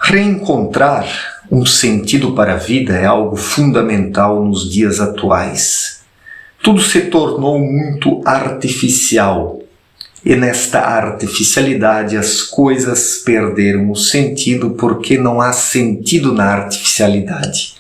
Reencontrar um sentido para a vida é algo fundamental nos dias atuais. Tudo se tornou muito artificial e nesta artificialidade as coisas perderam o sentido porque não há sentido na artificialidade.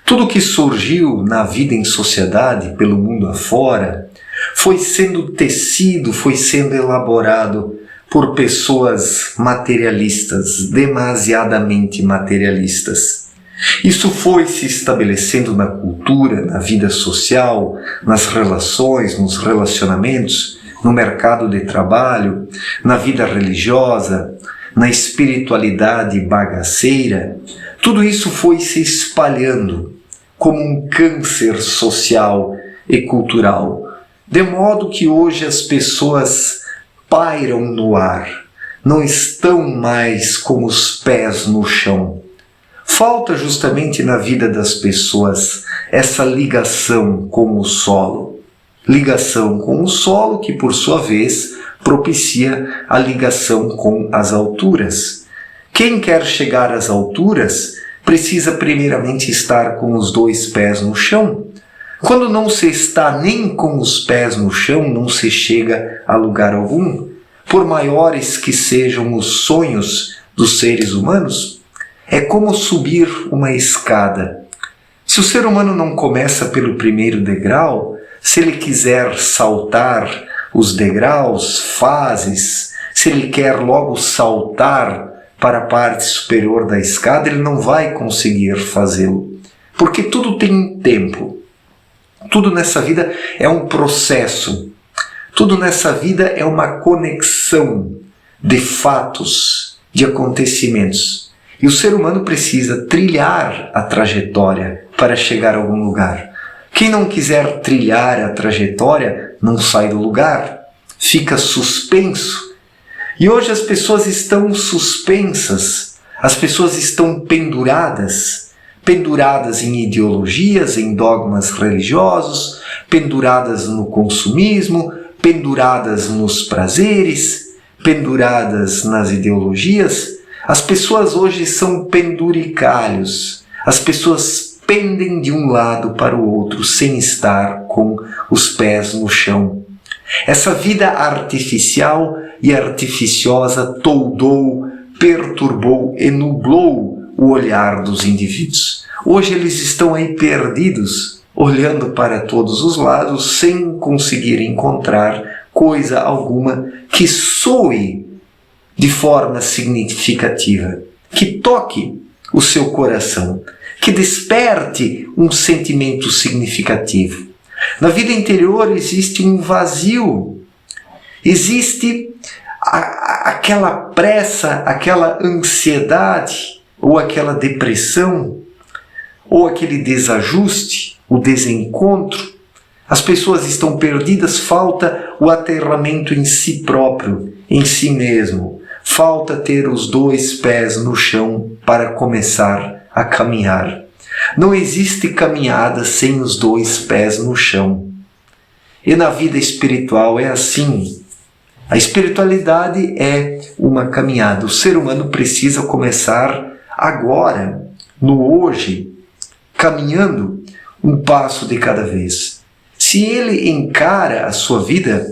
Tudo que surgiu na vida em sociedade, pelo mundo afora, foi sendo tecido, foi sendo elaborado por pessoas materialistas, demasiadamente materialistas. Isso foi se estabelecendo na cultura, na vida social, nas relações, nos relacionamentos, no mercado de trabalho, na vida religiosa, na espiritualidade bagaceira. Tudo isso foi se espalhando como um câncer social e cultural, de modo que hoje as pessoas pairam no ar, não estão mais com os pés no chão. Falta justamente na vida das pessoas essa ligação com o solo. Ligação com o solo que, por sua vez, propicia a ligação com as alturas. Quem quer chegar às alturas precisa primeiramente estar com os dois pés no chão. Quando não se está nem com os pés no chão, não se chega a lugar algum. Por maiores que sejam os sonhos dos seres humanos, é como subir uma escada. Se o ser humano não começa pelo primeiro degrau, se ele quiser saltar os degraus, fases, se ele quer logo saltar para a parte superior da escada, ele não vai conseguir fazê-lo. Porque tudo tem tempo. Tudo nessa vida é um processo. Tudo nessa vida é uma conexão de fatos, de acontecimentos. E o ser humano precisa trilhar a trajetória para chegar a algum lugar. Quem não quiser trilhar a trajetória não sai do lugar, fica suspenso. E hoje as pessoas estão suspensas, as pessoas estão penduradas em ideologias, em dogmas religiosos, penduradas no consumismo, penduradas nos prazeres, penduradas nas ideologias. As pessoas hoje são penduricalhos, as pessoas pendem de um lado para o outro sem estar com os pés no chão. Essa vida artificial e artificiosa toldou, perturbou e nublou o olhar dos indivíduos. Hoje eles estão aí perdidos, olhando para todos os lados sem conseguir encontrar coisa alguma que soe de forma significativa, que toque o seu coração, que desperte um sentimento significativo. Na vida interior existe um vazio, existe aquela pressa, aquela ansiedade, ou aquela depressão, ou aquele desajuste, o desencontro. As pessoas estão perdidas, falta o aterramento em si próprio, em si mesmo. Falta ter os dois pés no chão para começar a caminhar. Não existe caminhada sem os dois pés no chão. E na vida espiritual é assim. A espiritualidade é uma caminhada. O ser humano precisa começar agora, no hoje, caminhando um passo de cada vez. Se ele encara a sua vida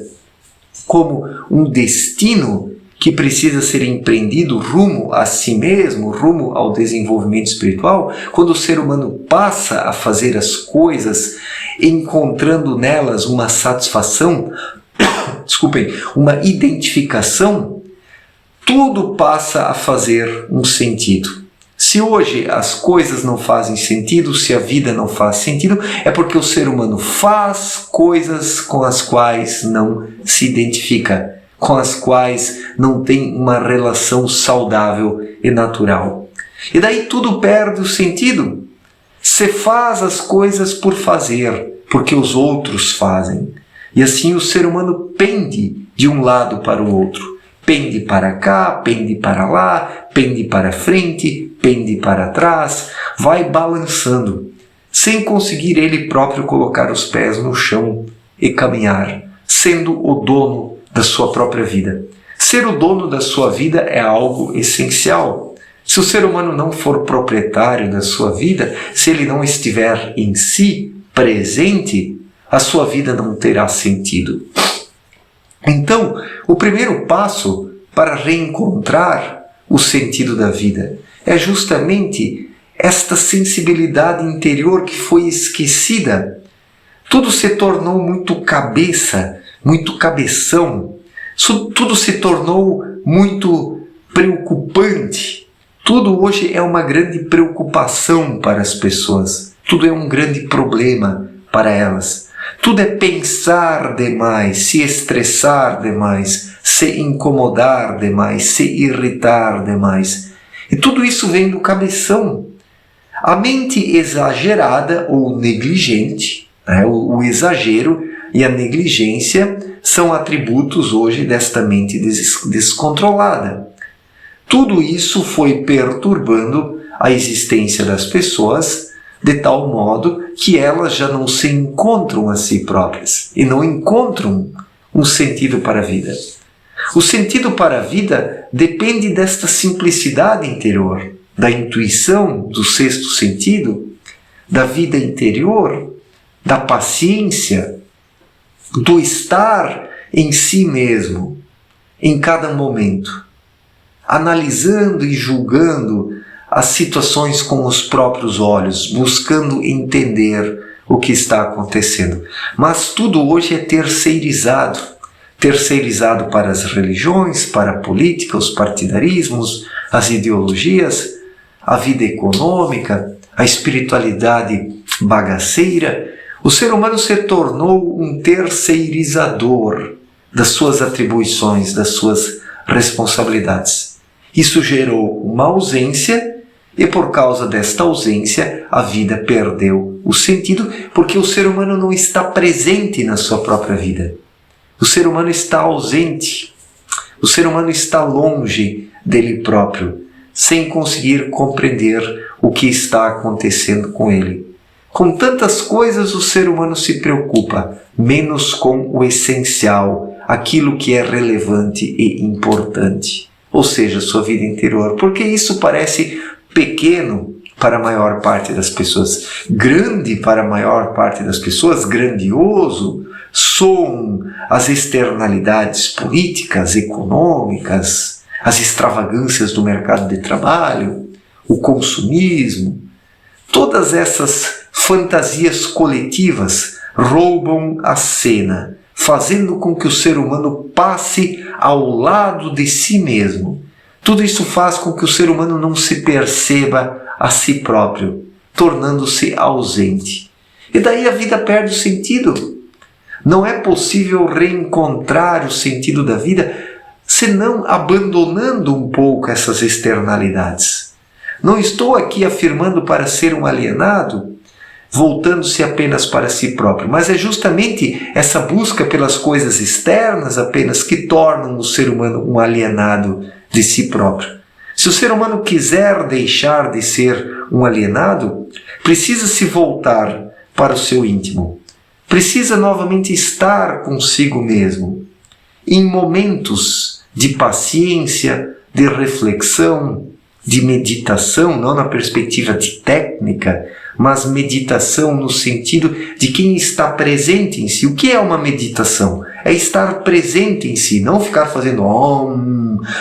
como um destino que precisa ser empreendido rumo a si mesmo, rumo ao desenvolvimento espiritual, quando o ser humano passa a fazer as coisas encontrando nelas uma satisfação, uma identificação, tudo passa a fazer um sentido. Se hoje as coisas não fazem sentido, se a vida não faz sentido, é porque o ser humano faz coisas com as quais não se identifica, com as quais não tem uma relação saudável e natural. E daí tudo perde o sentido. Se faz as coisas por fazer, porque os outros fazem. E assim o ser humano pende de um lado para o outro. Pende para cá, pende para lá, pende para frente, pende para trás, vai balançando, sem conseguir ele próprio colocar os pés no chão e caminhar, sendo o dono da sua própria vida. Ser o dono da sua vida é algo essencial. Se o ser humano não for proprietário da sua vida, se ele não estiver em si presente, a sua vida não terá sentido. Então, o primeiro passo para reencontrar o sentido da vida é justamente esta sensibilidade interior que foi esquecida. Tudo se tornou muito cabeça, muito cabeção. Tudo se tornou muito preocupante. Tudo hoje é uma grande preocupação para as pessoas. Tudo é um grande problema para elas. Tudo é pensar demais, se estressar demais, se incomodar demais, se irritar demais. E tudo isso vem do cabeção. A mente exagerada ou negligente, o exagero e a negligência são atributos hoje desta mente descontrolada. Tudo isso foi perturbando a existência das pessoas de tal modo que elas já não se encontram a si próprias e não encontram um sentido para a vida. O sentido para a vida depende desta simplicidade interior, da intuição do sexto sentido, da vida interior, da paciência, do estar em si mesmo, em cada momento, analisando e julgando as situações com os próprios olhos, buscando entender o que está acontecendo. Mas tudo hoje é terceirizado. Terceirizado para as religiões, para a política, os partidarismos, as ideologias, a vida econômica, a espiritualidade bagaceira. O ser humano se tornou um terceirizador das suas atribuições, das suas responsabilidades. Isso gerou uma ausência e por causa desta ausência a vida perdeu o sentido porque o ser humano não está presente na sua própria vida. O ser humano está ausente, o ser humano está longe dele próprio, sem conseguir compreender o que está acontecendo com ele. Com tantas coisas o ser humano se preocupa, menos com o essencial, aquilo que é relevante e importante, ou seja, sua vida interior, porque isso parece pequeno para a maior parte das pessoas, grande para a maior parte das pessoas, grandioso, são as externalidades políticas, econômicas, as extravagâncias do mercado de trabalho, o consumismo. Todas essas fantasias coletivas roubam a cena, fazendo com que o ser humano passe ao lado de si mesmo. Tudo isso faz com que o ser humano não se perceba a si próprio, tornando-se ausente. E daí a vida perde o sentido. Não é possível reencontrar o sentido da vida senão abandonando um pouco essas externalidades. Não estou aqui afirmando para ser um alienado, voltando-se apenas para si próprio, mas é justamente essa busca pelas coisas externas apenas que tornam o ser humano um alienado de si próprio. Se o ser humano quiser deixar de ser um alienado, precisa se voltar para o seu íntimo. Precisa novamente estar consigo mesmo. Em momentos de paciência, de reflexão, de meditação, não na perspectiva de técnica, mas meditação no sentido de quem está presente em si. O que é uma meditação? É estar presente em si, não ficar fazendo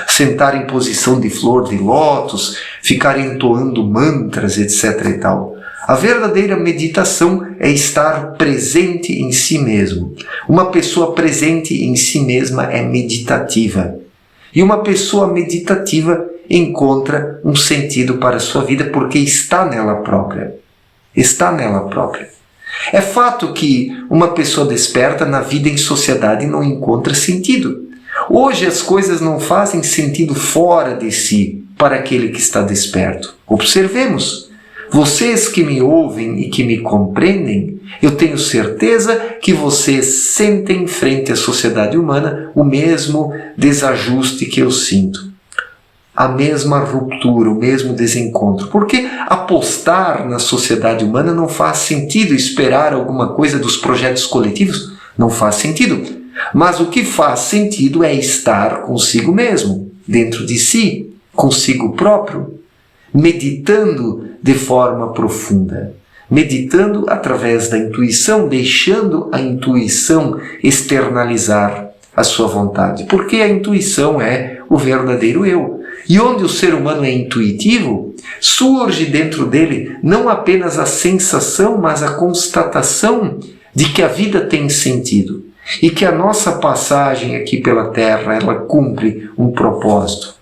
sentar em posição de flor de lótus, ficar entoando mantras, etc. e tal. A verdadeira meditação é estar presente em si mesmo. Uma pessoa presente em si mesma é meditativa. E uma pessoa meditativa encontra um sentido para a sua vida porque está nela própria. Está nela própria. É fato que uma pessoa desperta na vida em sociedade não encontra sentido. Hoje as coisas não fazem sentido fora de si para aquele que está desperto. Observemos. Vocês que me ouvem e que me compreendem, eu tenho certeza que vocês sentem frente à sociedade humana o mesmo desajuste que eu sinto. A mesma ruptura, o mesmo desencontro. Porque apostar na sociedade humana não faz sentido, esperar alguma coisa dos projetos coletivos não faz sentido. Mas o que faz sentido é estar consigo mesmo, dentro de si, consigo próprio. meditando de forma profunda, meditando através da intuição, deixando a intuição externalizar a sua vontade, porque a intuição é o verdadeiro eu. E onde o ser humano é intuitivo, surge dentro dele não apenas a sensação, mas a constatação de que a vida tem sentido e que a nossa passagem aqui pela Terra, ela cumpre um propósito,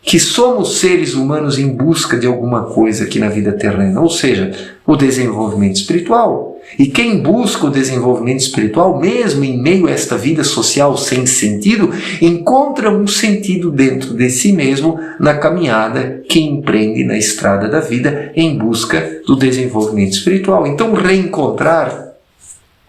que somos seres humanos em busca de alguma coisa aqui na vida terrena, ou seja, o desenvolvimento espiritual. E quem busca o desenvolvimento espiritual, mesmo em meio a esta vida social sem sentido, encontra um sentido dentro de si mesmo na caminhada que empreende na estrada da vida em busca do desenvolvimento espiritual. Então, reencontrar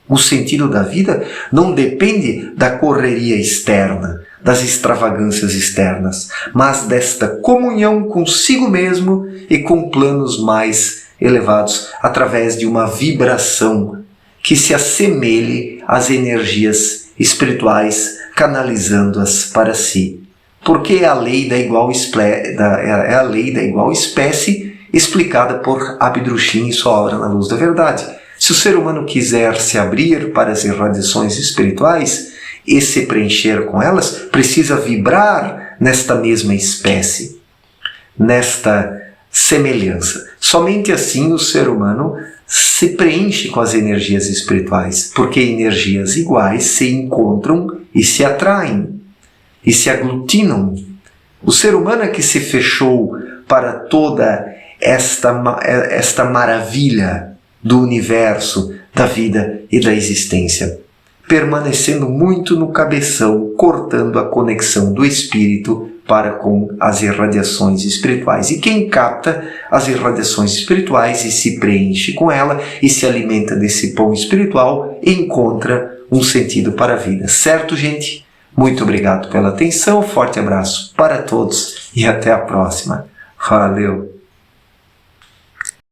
o sentido da vida não depende da correria externa, das extravagâncias externas, mas desta comunhão consigo mesmo e com planos mais elevados, através de uma vibração que se assemelhe às energias espirituais, canalizando-as para si. Porque é a lei da igual espécie explicada por Abdrushim em sua obra Na Luz da Verdade. Se o ser humano quiser se abrir para as irradiações espirituais e se preencher com elas, precisa vibrar nesta mesma espécie, nesta semelhança. Somente assim o ser humano se preenche com as energias espirituais, porque energias iguais se encontram e se atraem, e se aglutinam. O ser humano é que se fechou para toda esta maravilha do universo, da vida e da existência, permanecendo muito no cabeção, cortando a conexão do espírito para com as irradiações espirituais. E quem capta as irradiações espirituais e se preenche com ela e se alimenta desse pão espiritual, encontra um sentido para a vida. Certo, gente? Muito obrigado pela atenção, forte abraço para todos e até a próxima. Valeu!